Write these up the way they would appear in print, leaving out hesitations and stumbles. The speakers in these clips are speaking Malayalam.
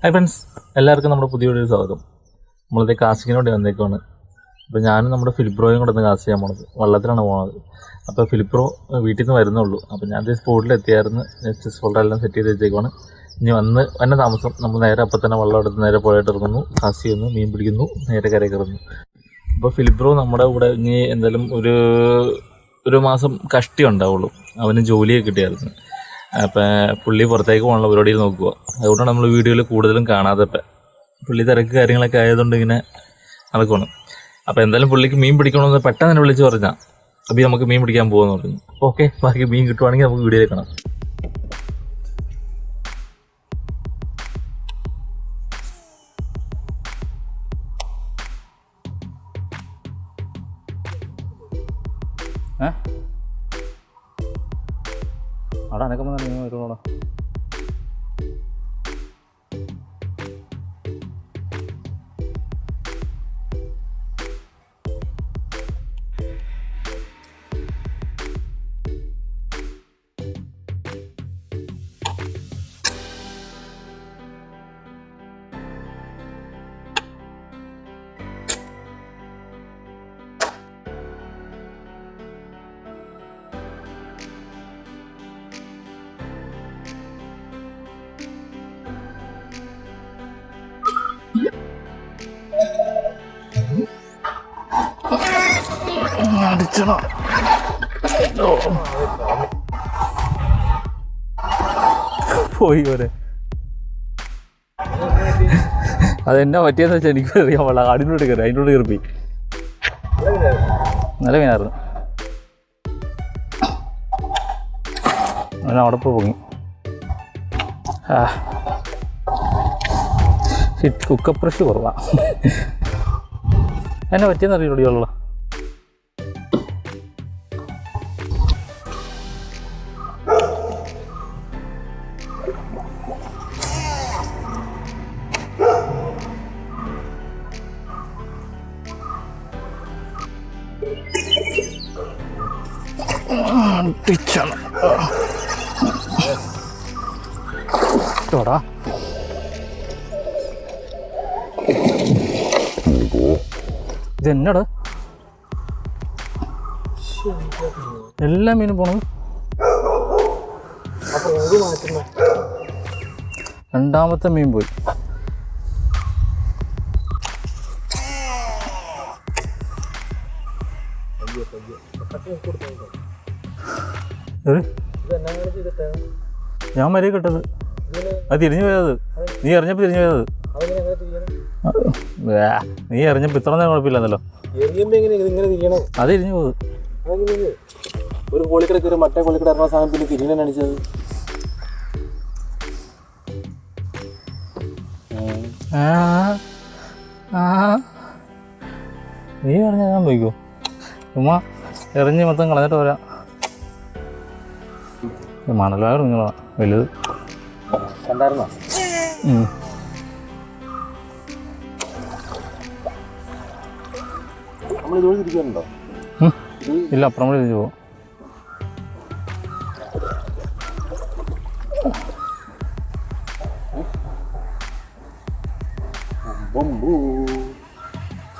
ഹായ് ഫ്രണ്ട്സ്, എല്ലാവർക്കും നമ്മുടെ പുതിയ വീഡിയോ സ്വാഗതം. നമ്മളിത് കാസ്റ്റിങ്ങിന് വേണ്ടി വന്നേക്കുവാണ്. അപ്പോൾ ഞാനും നമ്മുടെ ഫിലിപ്രോയും കൂടെ ഒന്ന് കാസ്റ്റ് ചെയ്യാൻ പോണത്, വള്ളത്തിലാണ് പോകുന്നത്. അപ്പോൾ ഫിലിപ്രോ വീട്ടിൽ നിന്ന് വരുന്നുള്ളൂ. അപ്പോൾ ഞാൻ സ്പോട്ടിൽ എത്തിയായിരുന്നു. ചെസ് ഫോൾഡറെല്ലാം സെറ്റ് ചെയ്ത് വെച്ചേക്കുവാണ്. ഇനി വന്ന താമസം നമ്മൾ നേരെ അപ്പം തന്നെ വള്ളം എടുത്ത് നേരെ പുഴയിട്ട് ഇറങ്ങുന്നു, കാസ്റ്റ് ചെയ്യുന്നു, മീൻ പിടിക്കുന്നു, നേരെ കരയ്ക്ക് ഇറങ്ങുന്നു. അപ്പോൾ ഫിലിപ്രോ നമ്മുടെ കൂടെ ഇനി എന്തായാലും ഒരു മാസം കഷ്ടി ഉണ്ടാവുള്ളൂ. അവന് ജോലിയൊക്കെ കിട്ടിയായിരുന്നു. അപ്പം പുള്ളി പുറത്തേക്ക് പോകാനുള്ള പരിപാടിയിൽ നോക്കുക. അതുകൊണ്ടാണ് നമ്മൾ വീഡിയോയിൽ കൂടുതലും കാണാതെ. പുള്ളി തിരക്ക് കാര്യങ്ങളൊക്കെ ആയതുകൊണ്ട് ഇങ്ങനെ നടക്കണം. അപ്പോൾ എന്തായാലും പുള്ളിക്ക് മീൻ പിടിക്കണമെന്ന് പെട്ടെന്ന് തന്നെ വിളിച്ച് പറഞ്ഞാൽ അപ്പോൾ നമുക്ക് മീൻ പിടിക്കാൻ പോകുമെന്ന് പറഞ്ഞു. ഓക്കെ, ബാക്കി മീൻ കിട്ടുവാണെങ്കിൽ നമുക്ക് വീഡിയോയിൽ കാണാം. അവിടെ അനക്കുമ്പോൾ തന്നെ മീൻ വരുവാണോ? അടിച്ചണോ? പോയി പോലെ അതെന്നാ പറ്റിയെന്ന് വെച്ചാൽ എനിക്ക് അറിയാൻ പാടില്ല. കാടിനോട് കയറി, അതിനോട് കയറിപ്പോയി. നല്ല മീനായിരുന്നു. അവൻ അവിടെ പോയി പൊങ്ങി. കുക്കപ്രഷ് കുറവാ. എന്നെ പറ്റിയെന്ന് അറിയൂടിയുള്ള ടാ ഇതെന്നടാ എല്ലാ മീനും പോണത്. രണ്ടാമത്തെ മീൻ പോയി. ഞാൻ മരിയ കിട്ടത് അത് തിരിഞ്ഞു പോയത്. നീ എറിഞ്ഞപ്പോൾ തിരിഞ്ഞു പോയത്. നീ എറിഞ്ഞപ്പോൾ ഇത്ര നേരം കുഴപ്പമില്ലെന്നല്ലോ. അത് തിരിഞ്ഞു പോയത്. ഒരു കോളിക്കട കയറി മറ്റേ കോളിക്കട ഇറങ്ങുന്ന സാധനം പിന്നെ തിരിഞ്ഞാണ് അടിച്ചത്. നീ എറിഞ്ഞാൽ ഞാൻ പോയിക്കോ. ചുമ്മാ എറിഞ്ഞ് മൊത്തം കളഞ്ഞിട്ട് പോരാ. മണലായ കുഞ്ഞുങ്ങളാ വലുത്. കണ്ടായിരുന്നോ? നമ്മൾ ഇതുവഴി തിരിക്കാനുണ്ടോ? ഇല്ല, അപ്പുറം കൂടി തിരിച്ചു പോകും.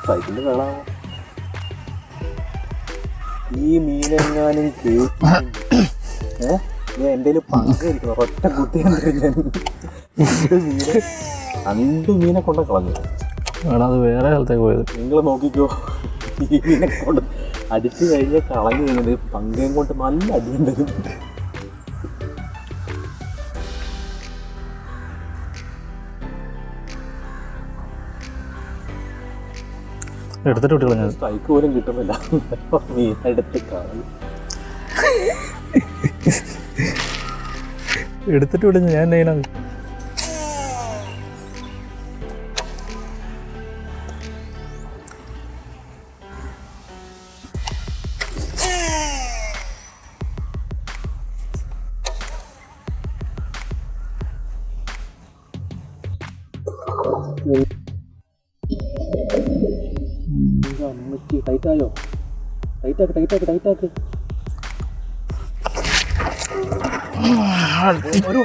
സൈക്കിളിൽ വേണം. ഈ മീനെങ്ങാനും എൻ്റെ പങ്കായിരിക്കണം. ഒറ്റ കുത്തിയാൻ മീനെ കൊണ്ട കളഞ്ഞു. അത് വേറെ സ്ഥലത്തേക്ക് പോയത്. നിങ്ങൾ നോക്കിക്കോ, ഈ മീനെ കൊണ്ട് അടിച്ചു കഴിഞ്ഞ് കളഞ്ഞു കഴിഞ്ഞത് പങ്കയും കൊണ്ട് നല്ല അടിയുണ്ടായിരുന്നു. എടുത്തിട്ട് വിട്ട് കളഞ്ഞത്. സ്ട്രൈക്ക് പോലും കിട്ടുന്നില്ല. മീനെടുത്ത് കളഞ്ഞു. എടുത്തിട്ട് വിടുന്നു. ഞാൻ ചെയ്യണത് ടൈറ്റായോ? ടൈറ്റാക്ക്. ഒരു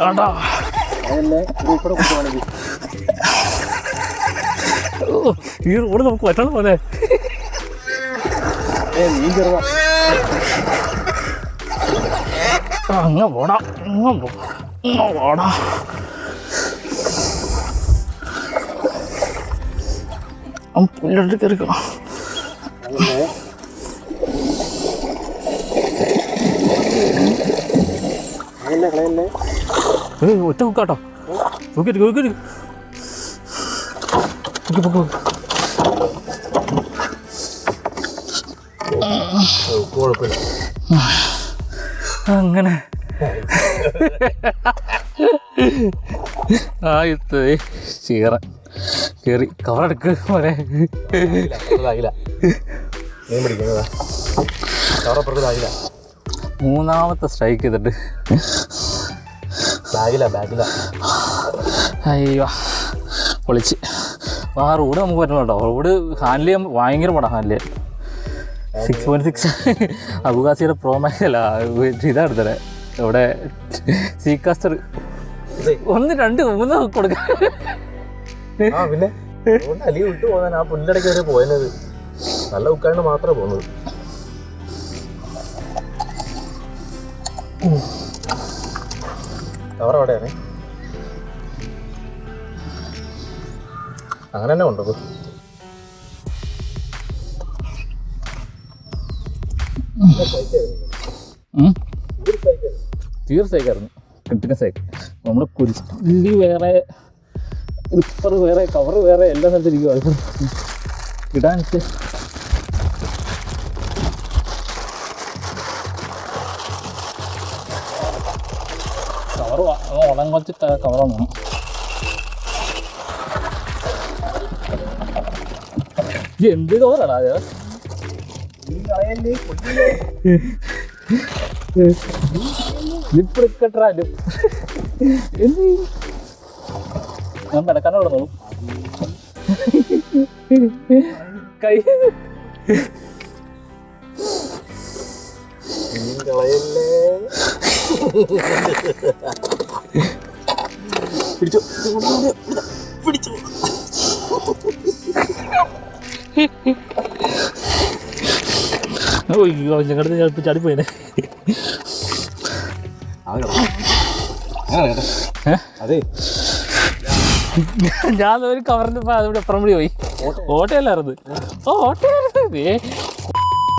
ആടാ അതല്ലേ ഇവിടെ കൊണ്ടുപോകണമെങ്കിൽ ഈ റോഡ് നമുക്ക് പറ്റണം പോലെ. നീ ചെറുതാ അങ്ങ് പോടാ പോടാ. പുല്ലെടുത്ത് കയറിക്കോ. ഒറ്റ കുക്കാട്ടോ. നോക്കിയിട്ട് അങ്ങനെ ചീറ കയറി കവറെടുക്ക് പോലെ. മൂന്നാമത്തെ സ്ട്രൈക്ക് ചെയ്തിട്ട് അയ്യോ പൊളിച്ച്. ആ റോഡ് നമുക്ക് പറ്റണം കേട്ടോ. റോഡ് ഹാൻഡിൽ ചെയ്യാൻ ഭയങ്കര പാടാ ഹാൻഡിൽ ചെയ്യാൻ. 6.6 അബുഗാസിയുടെ പ്രോമാക്സ് അല്ല ഇതാ എടുത്തത് ഇവിടെ സീകാസ്റ്റർ 1 2 3 കൊടുക്കാം. പിന്നെ അലി വിട്ടു പോകാൻ ആ പുല്ലിടയ്ക്ക് വരെ പോയത് നല്ല ഉക്കാണ്ട് മാത്രമേ പോകുന്നത്. കവർ എവിടെയാണ്? അങ്ങനെ തന്നെ ഉണ്ടോ? തീർച്ചയായിരുന്നു കിട്ടുന്ന സൈക്കിൾ. നമ്മുടെ കുരിശി വേറെ, ക്ലിപ്പർ വേറെ, കവർ വേറെ, എല്ലാ സ്ഥലത്തും ഇരിക്കും. ഇടാൻ കവർ ഉളം കുറച്ചിട്ട് കവറാണ്. എന്ത് കവറാടാ അത്? ലിപ്പ് എടുക്കട്ടാ ലിപ്പ്. എന്ത് ഞാൻ കിടക്കാനോ കിടന്നോളൂ. കൈ പിടിച്ചോ പിടിച്ചോ. ഞങ്ങളുടെ ചിലപ്പോൾ ചാടിപ്പോയിനെ. അതെ ഞാൻ ഒരു കവറിന് അതിവിടെ അപ്പുറം കൂടി പോയി. ഓട്ടയല്ലായിരുന്നു. ഓട്ടയായിരുന്നു.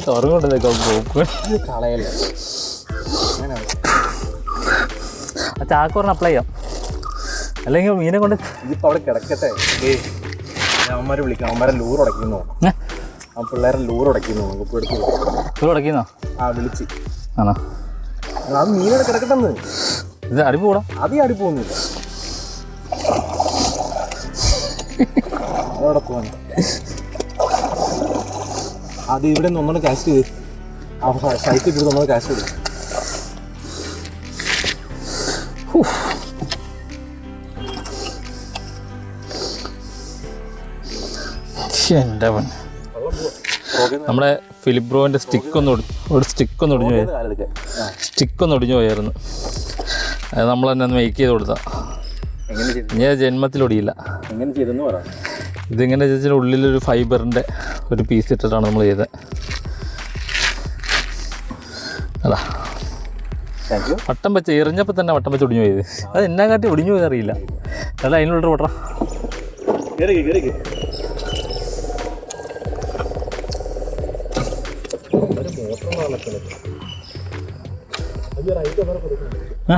തുറന്നുകൊണ്ടേക്കോ കളയല്ലേ. ആ ചാക്കോറിന് അപ്ലൈ ചെയ്യാം. അല്ലെങ്കിൽ മീനെ കൊണ്ട് ഇതിപ്പോൾ അവിടെ കിടക്കട്ടെ. അവന്മാരെ വിളിക്കാം. അവന്മാരെ ലൂർ ഉടയ്ക്കുന്നോ? ആ പിള്ളേരെ ലൂർ ഉടയ്ക്കുന്നോ? നമുക്ക് എടുത്ത് ലൂർ ഉടയ്ക്കുന്നോ? ആ വിളിച്ച് ആണോ? അത് മീനോടെ കിടക്കട്ടെന്ന്. ഇത് അടിപ്പ് കൂടാ? അതേ അടിപ്പൊന്നുമില്ല. അവിടെ പോവാൻ അത് ഇവിടെ നിന്ന് ഒന്നുകൂടെ കാസ്റ്റ് ചെയ്ത് ആ സൈറ്റ് ഇട്ടിട്ട് നമ്മൾ കാസ്റ്റ് ചെയ്തു. എൻ്റെ നമ്മുടെ ഫിലിപ്പ് ബ്രോൻ്റെ സ്റ്റിക്കൊന്ന് ഒടിഞ്ഞു പോയായിരുന്നു. അത് നമ്മൾ തന്നെ ഒന്ന് മേക്ക് ചെയ്ത് കൊടുത്താൽ ഞാൻ ജന്മത്തിലൊടിയില്ല. എങ്ങനെ ചെയ്തെന്ന് പറ. ഇതിങ്ങനെ വെച്ചാൽ ഉള്ളിലൊരു ഫൈബറിൻ്റെ ഒരു പീസ് ഇട്ടിട്ടാണ് നമ്മൾ ചെയ്തത്. അതാ വട്ടം വെച്ച് എറിഞ്ഞപ്പോൾ തന്നെ വട്ടം വെച്ച് ഒടിഞ്ഞു പോയത്. അത് എന്നാ കാട്ടി ഒടിഞ്ഞു പോയത് അറിയില്ല. അല്ല അതിനുള്ളൊരു ഓട്ടറ ആ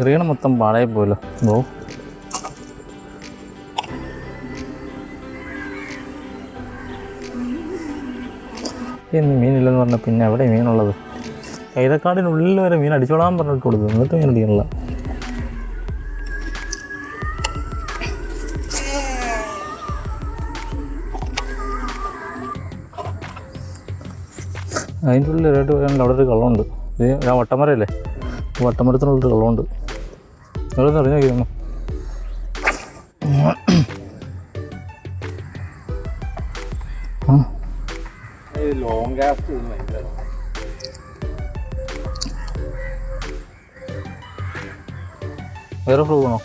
എറിയണ മൊത്തം പാഴായി പോയല്ലോ. ഓ ഇന്ന് മീനില്ലെന്ന് പറഞ്ഞാൽ പിന്നെ എവിടെ മീനുള്ളത്? കൈതക്കാടിനുള്ളിൽ വരെ മീൻ അടിച്ചോളാൻ പറഞ്ഞിട്ട് കൊടുത്തു, എന്നിട്ട് മീൻ അടിക്കണില്ല. അതിൻ്റെ ഉള്ളിലായിട്ട് പോയാൽ അവിടെ ഒരു കള്ളമുണ്ട്. ഇത് ഞാൻ വട്ടമരല്ലേ, വട്ടമരത്തിനുള്ളൊരു കള്ളമുണ്ട്. അവിടെ നിന്ന് അറിഞ്ഞു നോക്കിയിരുന്നു. ലോങ് ലാസ്റ്റ് വേറെ ഫ്രൂ വേണോ?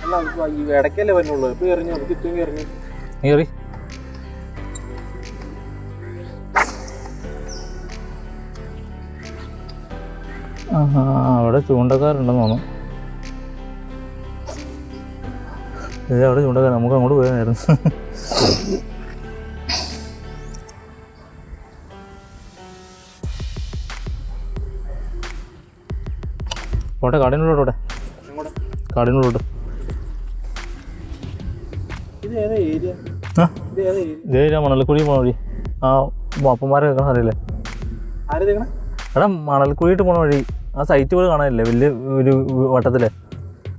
അല്ല ഈ ഇടയ്ക്കല്ലേ വരുന്നുള്ളൂ. ഇപ്പോൾ എറിഞ്ഞു, നമുക്ക് ഇത്രയും എറിഞ്ഞു. നീ എറി. അവിടെ ചൂണ്ടക്കാരുണ്ടെന്ന് തോന്നുന്നു. അവിടെ ചൂണ്ടക്കാർ, നമുക്ക് അങ്ങോട്ട് പോയായിരുന്നു. പോട്ടെ, കാടിനുള്ളോട്ടെ, കാടിനുള്ളോട്ട്. ഇതേ മണൽക്കുഴി പോണ വഴി. ആ അപ്പന്മാരെ കേൾക്കണ അറിയില്ലേ? എടാ മണൽക്കുഴിയിട്ട് പോണ വഴി. ആ സൈറ്റ് പോലും കാണാനില്ലേ വലിയ ഒരു വട്ടത്തില്.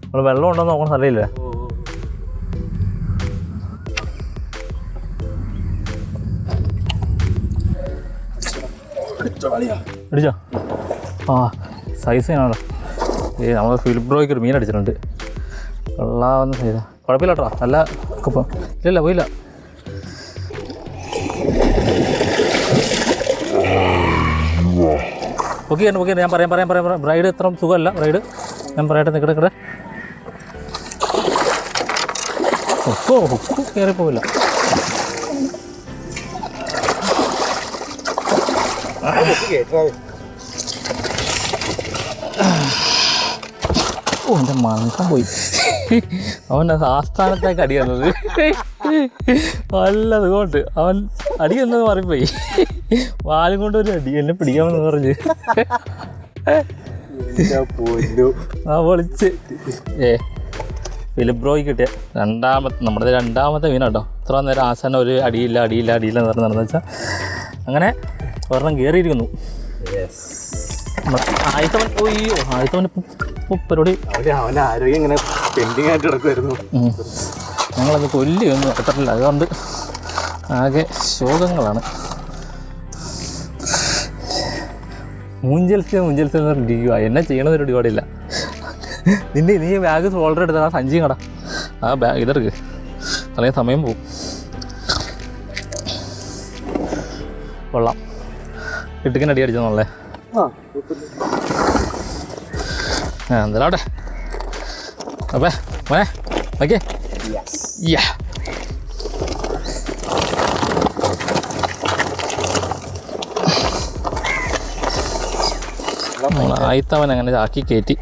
നമ്മൾ വെള്ളം ഉണ്ടോന്ന് നോക്കണ സ്ഥലമില്ലേ? അടിച്ചോ? ആ സൈസ് ഞാനോ. നമ്മൾ ഫിലിബ്രോയ്ക്ക് ഒരു മീൻ അടിച്ചിട്ടുണ്ട്. വെള്ളാവുന്ന സൈസാ. കുഴപ്പമില്ല കേട്ടോ, നല്ല കുപ്പം. ഇല്ലല്ല പോയില്ല. ഓക്കെ ഞാൻ പറയാം. ബ്രൈഡ് എത്ര സുഖമല്ല ബ്രൈഡ്. ഞാൻ പറയട്ടെ, നിൽക്കട്ടെ. ഹുക്ക് കയറിപ്പോവില്ല. ഓ എൻ്റെ മണം പോയി. അവൻ ആസ്ഥാനത്തേക്ക് അടി തന്നത് നല്ലത് കൊണ്ട്. അവൻ അടി എന്നത് മാറിപ്പോയി. വാലും കൊണ്ട് ഒരു അടി എന്നെ പിടിക്കാമെന്ന് പറഞ്ഞ് പൊളിച്ച്. ഫിലിബ്രോയ്ക്ക് കിട്ടിയ നമ്മുടെ രണ്ടാമത്തെ മീനാട്ടോ. ഇത്ര നേരം ആശാനം ഒരു അടിയില്ല എന്ന് പറഞ്ഞ് നടന്നു വെച്ചാൽ അങ്ങനെ ഒരെണ്ണം കയറിയിരിക്കുന്നു. ആയിത്തവൻ ഇപ്പോൾ പരിപാടി അവൻ്റെ ആരോഗ്യം ഇങ്ങനെ പെൻഡിങ് ആയിട്ട് കിടക്കുമായിരുന്നു. ഞങ്ങളത് കൊല്ലിയൊന്നും എത്തട്ടില്ല, അതുകൊണ്ട് ആകെ ശോകങ്ങളാണ്. മൂഞ്ചൽസ് എന്ന് പറഞ്ഞിരിക്കുക. എന്നെ ചെയ്യണമെന്നൊരു പരിപാടിയില്ല. നീ ബാഗ് ഫോൾഡർ എടുത്ത ആ സഞ്ചിയും കട, ആ ബാഗ് ഇതെടുക്ക്, അല്ലെങ്കിൽ സമയം പോവും. കൊള്ളാം. ഇട്ടിക്കിന് അടി അടിച്ചെന്നുള്ളേ. എന്തായാലും അവിടെ അപ്പേ മോനെ ഓക്കെ. ആയിത്തവൻ അങ്ങനെ ആക്കി കയറ്റി.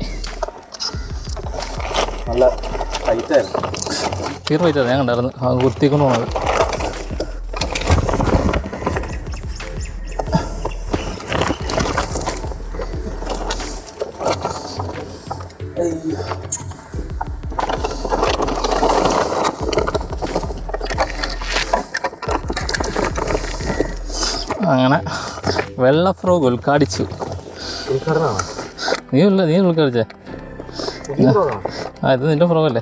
നല്ല ടൈറ്റായിരുന്നു, തീർ ടൈറ്റായിരുന്നു. ഞാൻ കണ്ടായിരുന്നു കുത്തിക്കൊണ്ട് പോണത്. അങ്ങനെ വെള്ള ഫ്രോഗ് ഉദ്ഘാടിച്ചു. നീ ഉദ്ഘാടിച്ചേ? ആ ഇത് നിൻ്റെ ഫ്രോഗല്ലേ?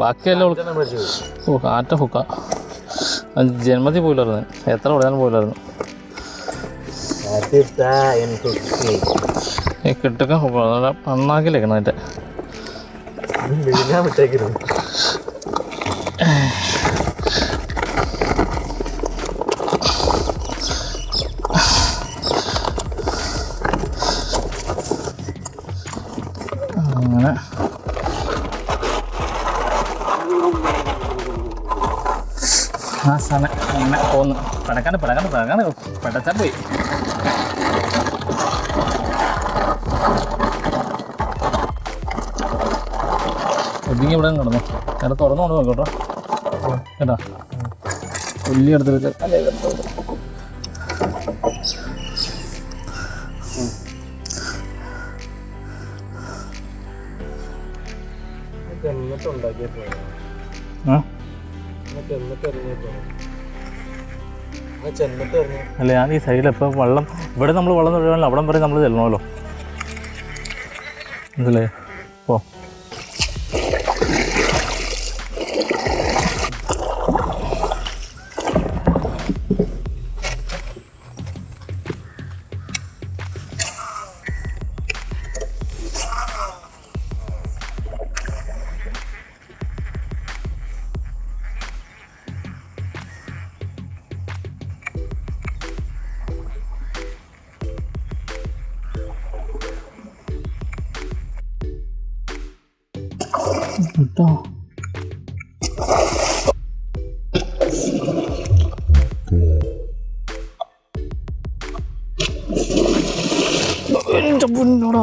ബാക്കിയെല്ലാം ഓ കാറ്റ ഹുക്ക. ജന്മത്തിൽ പോയില്ലായിരുന്നു, എത്ര ഉടനെ പോയില്ലായിരുന്നു. കിട്ടൊക്കെ നന്നാക്കിലേക്കണം അതിൻ്റെ. വിട്ടേക്കിരുന്നു. അങ്ങനെ ആ സമയം അങ്ങനെ പോന്നു. പടക്കാണ്ട് പടച്ചാൽ പോയി. ഒതുങ്ങി ഇവിടെ കിടന്നു. ഇവിടെ തുറന്നു കൊണ്ട് നോക്കട്ടോ കേട്ടോ. വലിയ എടുത്തിട്ട് അല്ല ഞാൻ ഈ സൈഡിൽ എപ്പോൾ വെള്ളം ഇവിടെ നമ്മൾ വെള്ളം തൊഴിലാണല്ലോ, അവിടം വരെ നമ്മൾ ചെല്ലണമല്ലോ. അതല്ലേ ഓ കേട്ടോ. എൻ്റെ പൊന്നോടാ,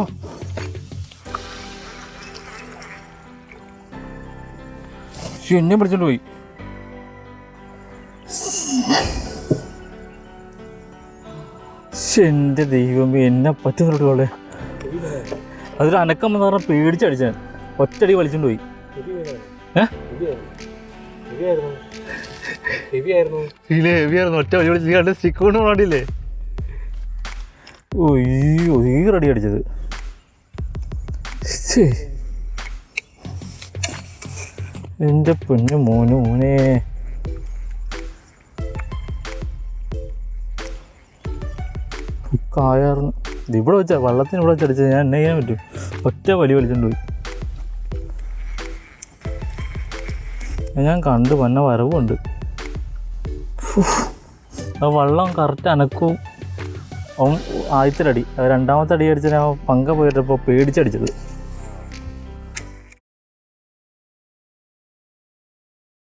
എന്നെ പിടിച്ചോണ്ട് പോയി. എൻ്റെ ദൈവമേ, എന്നെ പറ്റുന്നുള്ളൂ. അതൊരു അനക്കം എന്ന് പറഞ്ഞാൽ പേടിച്ചടിച്ചാൻ ഒറ്റടി വലിച്ചോണ്ട് പോയി. ഹെവിയായിരുന്നു. ഒറ്റ വലി വിളിച്ച് കണ്ട് സ്റ്റിക്ക് കൊണ്ട് പാടില്ലേ. ഒയ്യോ, ഈ റെഡി അടിച്ചത്. എൻ്റെ പൊന്നു മോനെ. കായാർന്ന് ഇവിടെ വെച്ചാ വെള്ളത്തിന് ഇവിടെ വെച്ചടിച്ചത്. ഞാൻ എന്നെ ചെയ്യാൻ പറ്റും. ഒറ്റ വലി വലിച്ചോണ്ട് പോയി. ഞാൻ കണ്ടു വന്ന വരവുണ്ട്. ആ വള്ളം കറക്റ്റ് അനക്കവും. അവൻ ആദ്യത്തെ അടി, രണ്ടാമത്തെ അടി അടിച്ചാൽ പങ്ക പോയിട്ടപ്പോൾ പേടിച്ചടിച്ചത്.